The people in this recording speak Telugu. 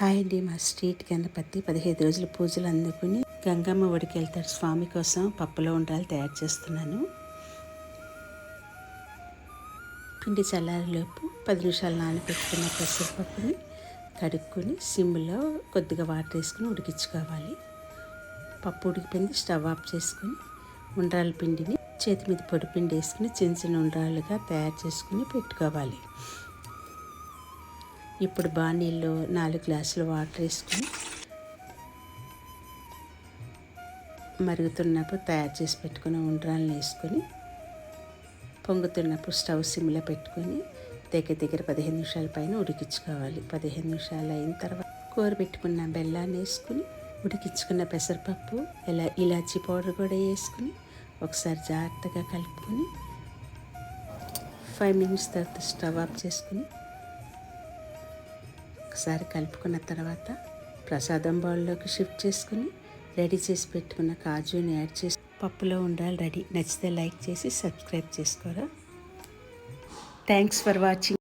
హాయ్ అండి. మా స్ట్రీట్ గణపతి 15 రోజుల పూజలు అందుకుని గంగమ్మ ఒడికి వెళ్తాడు. స్వామి కోసం పప్పులో ఉండాలి తయారు చేస్తున్నాను. పిండి చల్లారిలోపు 10 నిమిషాలు నానబెట్టుకున్న పెసరపప్పుని కడుక్కొని సిమ్లో కొద్దిగా వాటర్ వేసుకుని ఉడికించుకోవాలి. పప్పు ఉడికిపోయింది. స్టవ్ ఆఫ్ చేసుకుని ఉండ్రాల పిండిని చేతి మీద పొడి పిండి వేసుకుని చిన్న చిన్న ఉండ్రాలుగా తయారు చేసుకుని పెట్టుకోవాలి. ఇప్పుడు బాణీలో 4 గ్లాసులు వాటర్ వేసుకుని మరుగుతున్నప్పుడు తయారు చేసి పెట్టుకున్న ఉండ్రాలను వేసుకొని పొంగుతున్నప్పుడు స్టవ్ సిమ్లో పెట్టుకొని దగ్గర 15 నిమిషాల పైన ఉడికించుకోవాలి. 15 నిమిషాలు అయిన తర్వాత కూరబెట్టుకున్న బెల్లాన్ని వేసుకుని ఉడికించుకున్న పెసరపప్పు ఇలాచీ పౌడర్ కూడా వేసుకుని ఒకసారి జాగ్రత్తగా కలుపుకొని 5 మినిట్స్ తర్వాత స్టవ్ ఆఫ్ చేసుకుని ఒకసారి కలుపుకున్న తర్వాత ప్రసాదం బౌల్లోకి షిఫ్ట్ చేసుకుని రెడీ చేసి పెట్టుకున్న కాజుని యాడ్ చేసి పప్పులో ఉండాలి రెడీ. నచ్చితే లైక్ చేసి సబ్స్క్రైబ్ చేసుకోరా. Thanks for watching.